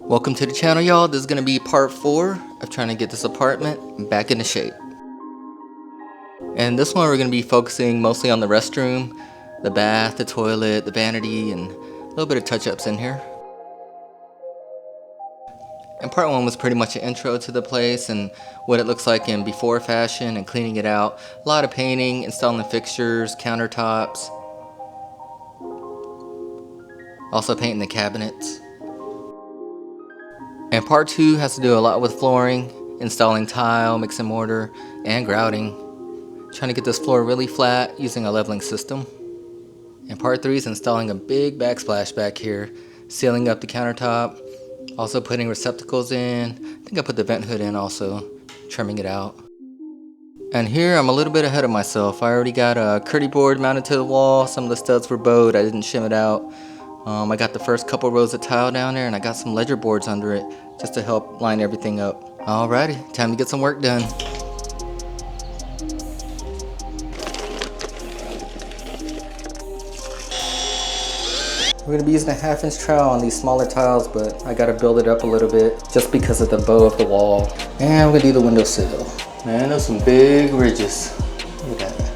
Welcome to the channel, y'all. This is going to be part 4 of trying to get this apartment back into shape. And this one we're going to be focusing mostly on the restroom, the bath, the toilet, the vanity, and a little bit of touch-ups in here. And part 1 was pretty much an intro to the place and what it looks like in before fashion and cleaning it out. A lot of painting, installing the fixtures, countertops. Also painting the cabinets. And part 2 has to do a lot with flooring, installing tile, mix and mortar, and grouting. Trying to get this floor really flat using a leveling system. And part 3 is installing a big backsplash back here, sealing up the countertop, also putting receptacles in. I think I put the vent hood in also, trimming it out. And here I'm a little bit ahead of myself. I already got a curdy board mounted to the wall. Some of the studs were bowed, I didn't shim it out. I got the first couple rows of tile down there and I got some ledger boards under it just to help line everything up. Alrighty, time to get some work done. We're going to be using a 1/2-inch trowel on these smaller tiles, but I got to build it up a little bit just because of the bow of the wall. And we're going to do the windowsill. Man, those some big ridges. Look at that.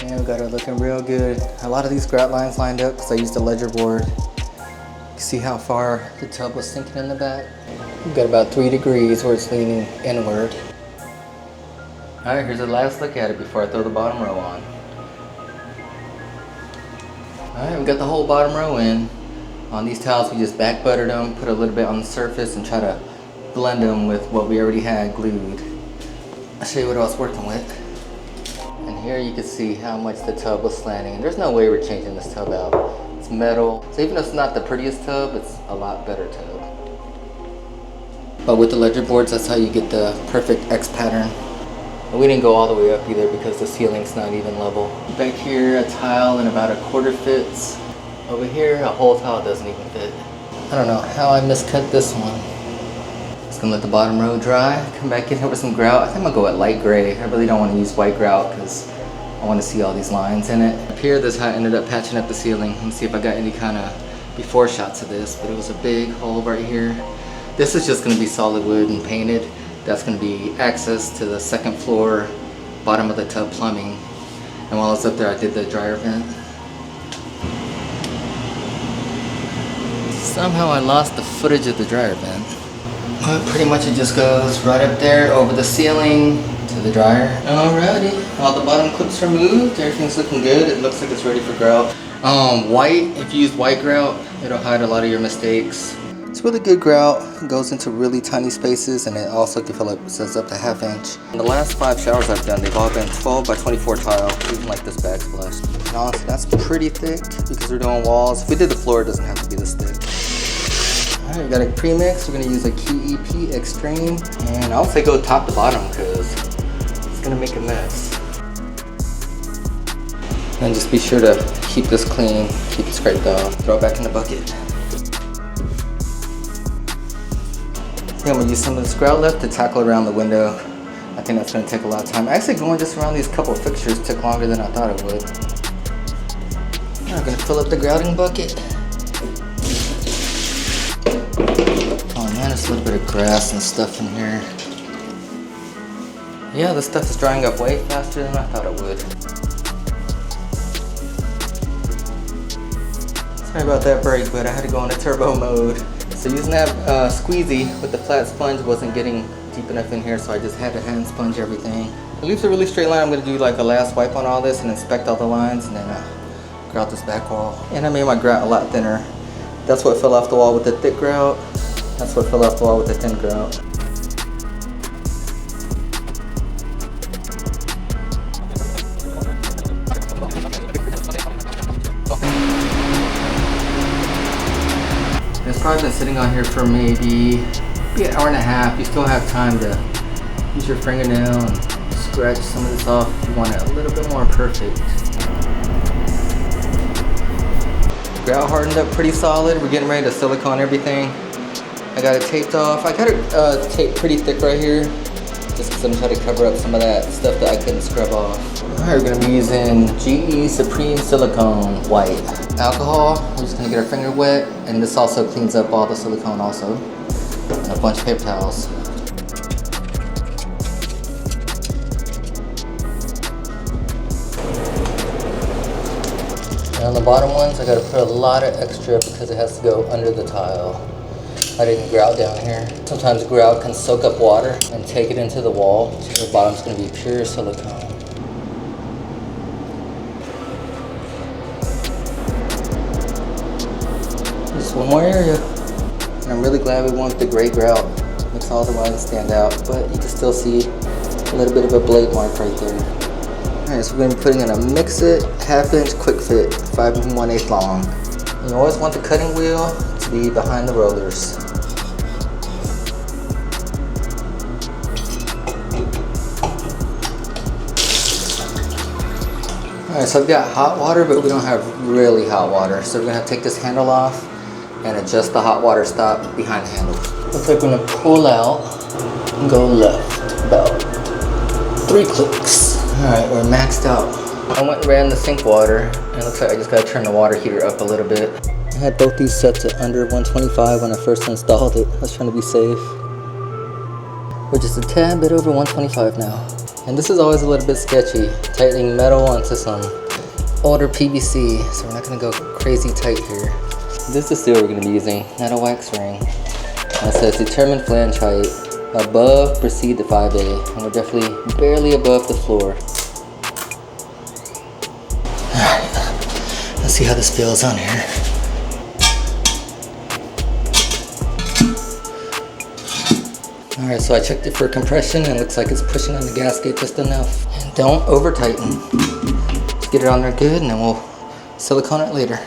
And we got it looking real good. A lot of these grout lines lined up because I used a ledger board. You can see how far the tub was sinking in the back. We've got about 3 degrees where it's leaning inward. Alright, here's the last look at it before I throw the bottom row on. Alright, we got the whole bottom row in. On these tiles we just back buttered them, put a little bit on the surface and try to blend them with what we already had glued. I'll show you what I was working with. And here you can see how much the tub was slanting. There's no way we're changing this tub out. It's metal, so even though it's not the prettiest tub, it's a lot better tub. But with the ledger boards, that's how you get the perfect X pattern. And we didn't go all the way up either because the ceiling's not even level. Back here, a tile in about 1/4 fits. Over here, a whole tile doesn't even fit. I don't know how I miscut this one. Just gonna let the bottom row dry, come back in here with some grout. I think I'm gonna go at light gray. I really don't want to use white grout because I want to see all these lines in it. Up here, this is how I ended up patching up the ceiling. Let me see if I got any kind of before shots of this, but it was a big hole right here. This is just gonna be solid wood and painted. That's going to be access to the 2nd floor, bottom of the tub plumbing. And while I was up there, I did the dryer vent. Somehow I lost the footage of the dryer vent. But pretty much it just goes right up there over the ceiling to the dryer. Alrighty, all the bottom clips are removed. Everything's looking good. It looks like it's ready for grout. White, if you use white grout, it'll hide a lot of your mistakes. It's really good grout. It goes into really tiny spaces and it also can fill up, it says up to 1/2 inch. And the last 5 showers I've done, they've all been 12 by 24 tile, even like this backsplash. And honestly, that's pretty thick because we're doing walls. If we did the floor, it doesn't have to be this thick. Alright, we got a premix. We're gonna use a Key EP Extreme. And I'll say go top to bottom because it's gonna make a mess. And just be sure to keep this clean, keep it scraped off. Throw it back in the bucket. I'm going to use some of this grout left to tackle around the window. I think that's going to take a lot of time. Actually, going just around these couple of fixtures took longer than I thought it would. Now I'm going to fill up the grouting bucket. Oh man, there's a little bit of grass and stuff in here. Yeah, this stuff is drying up way faster than I thought it would. Sorry about that break, but I had to go into turbo mode. So using that squeezy with the flat sponge wasn't getting deep enough in here, so I just had to hand sponge everything. It leaves a really straight line. I'm going to do like a last wipe on all this and inspect all the lines and then grout this back wall. And I made my grout a lot thinner. That's what fell off the wall with the thick grout. That's what fell off the wall with the thin grout. It's probably been sitting on here for maybe an hour and a half. You still have time to use your fingernail and scratch some of this off if you want it a little bit more perfect. Grout hardened up pretty solid. We're getting ready to silicone everything. I got it taped off. I got it taped pretty thick right here just because I'm trying to cover up some of that stuff that I couldn't scrub off. Alright, we're going to be using GE Supreme Silicone White. alcohol. We're just gonna get our finger wet, and this also cleans up all the silicone also. And a bunch of paper towels. And on the bottom ones, I gotta put a lot of extra because it has to go under the tile. I didn't grout down here. Sometimes grout can soak up water and take it into the wall, so the bottom's gonna be pure silicone. Just one more area. And I'm really glad we went the gray grout. Makes all the lines stand out, but you can still see a little bit of a blade mark right there. Alright, so we're gonna be putting in a Mix It half-inch quick fit, 5 1/8 long. You always want the cutting wheel to be behind the rollers. Alright, so I've got hot water, but we don't have really hot water. So we're gonna have to take this handle off and adjust the hot water stop behind the handle. Looks like we're gonna pull out and go left about 3 clicks. Alright, we're maxed out. I went and ran the sink water, and it looks like I just gotta turn the water heater up a little bit. I had both these set to under 125 when I first installed it. I was trying to be safe. We're just a tad bit over 125 now. And this is always a little bit sketchy, tightening metal onto some older PVC, so we're not gonna go crazy tight here. This is the seal we're gonna be using, not a wax ring. And it says determine flange height. Above, proceed to 5A. And we're definitely barely above the floor. Alright, let's see how this feels on here. Alright, so I checked it for compression and it looks like it's pushing on the gasket just enough. And don't over tighten. Just get it on there good and then we'll silicone it later.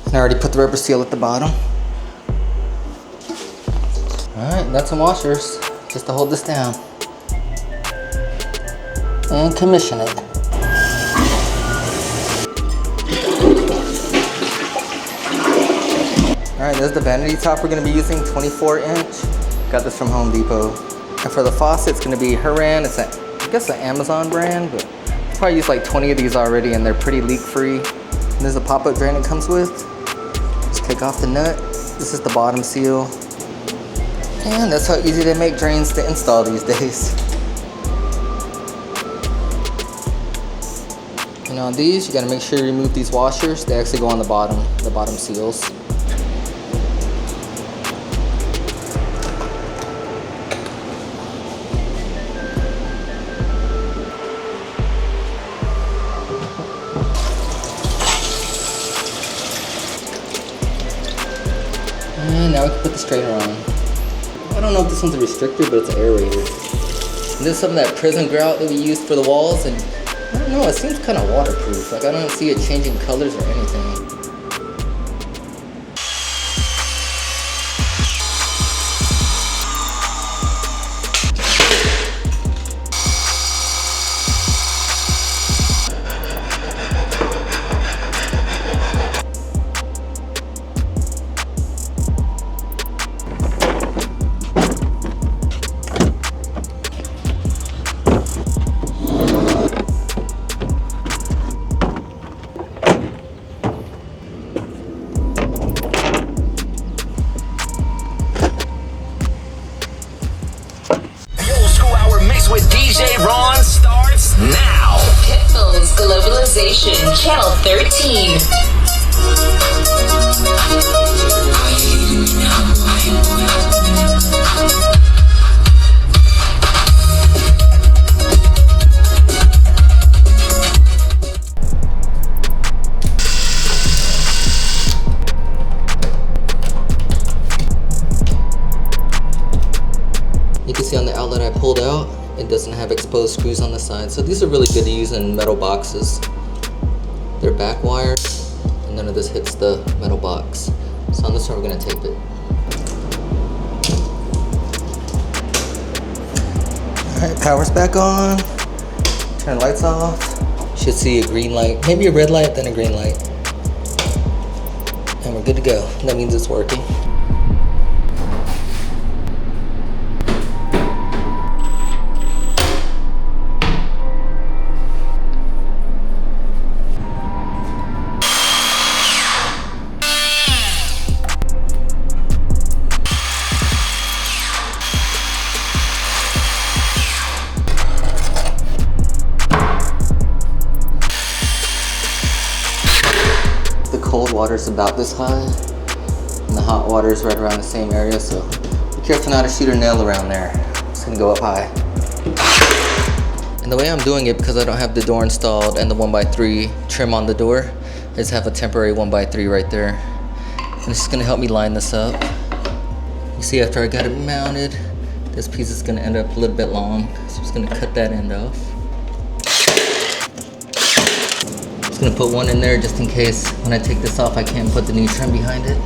And I already put the rubber seal at the bottom. Alright, got some washers just to hold this down. And commission it. Alright, this is the vanity top we're going to be using, 24-inch. Got this from Home Depot. And for the faucet, it's going to be Haran. It's I guess an Amazon brand, but I've probably used like 20 of these already and they're pretty leak-free. And there's a pop-up drain it comes with. Just take off the nut. This is the bottom seal. And that's how easy they make drains to install these days. And on these, you gotta make sure you remove these washers. They actually go on the bottom seals. And now we can put the strainer on. I don't know if this one's a restrictor, but it's an aerator. And this is some of that prison grout that we used for the walls, and I don't know, it seems kind of waterproof. Like I don't see it changing colors or anything. With DJ Ron starts now. Pitbull's Globalization, Channel 13. You can see on the outlet I pulled out, it doesn't have exposed screws on the side. So these are really good to use in metal boxes. They're back wire, and none of this hits the metal box. So on this one, we're gonna tape it. All right, power's back on. Turn the lights off. Should see a green light, maybe a red light, then a green light. And we're good to go. That means it's working. water's about this high, and the hot water's right around the same area, so be careful not to shoot a nail around there. It's gonna go up high. And the way I'm doing it, because I don't have the door installed and the 1x3 trim on the door, I just have a temporary 1x3 right there. And it's just gonna help me line this up. You see, after I got it mounted, this piece is gonna end up a little bit long, so I'm just gonna cut that end off. Just gonna put one in there just in case when I take this off I can't put the new trim behind it.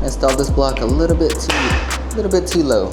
Install this block a little bit too low.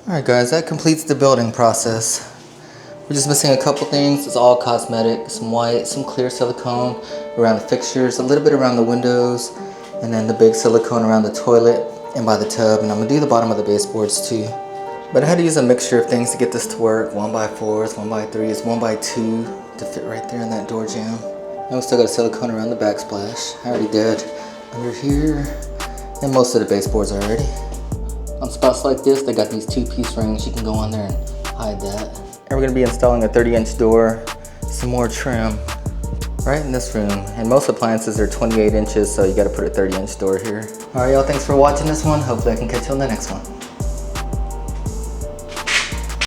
Alright guys, that completes the building process. We're just missing a couple things. It's all cosmetic. Some white, some clear silicone around the fixtures, a little bit around the windows, and then the big silicone around the toilet and by the tub. And I'm going to do the bottom of the baseboards too. But I had to use a mixture of things to get this to work. 1x4s, 1x3s, 1x2 to fit right there in that door jamb. And we still got a silicone around the backsplash. I already did under here and most of the baseboards already. On spots like this, they got these 2-piece rings. You can go on there and hide that. And we're gonna be installing a 30-inch door, some more trim right in this room. And most appliances are 28 inches, so you gotta put a 30-inch door here. All right, y'all, thanks for watching this one. Hopefully I can catch you on the next one.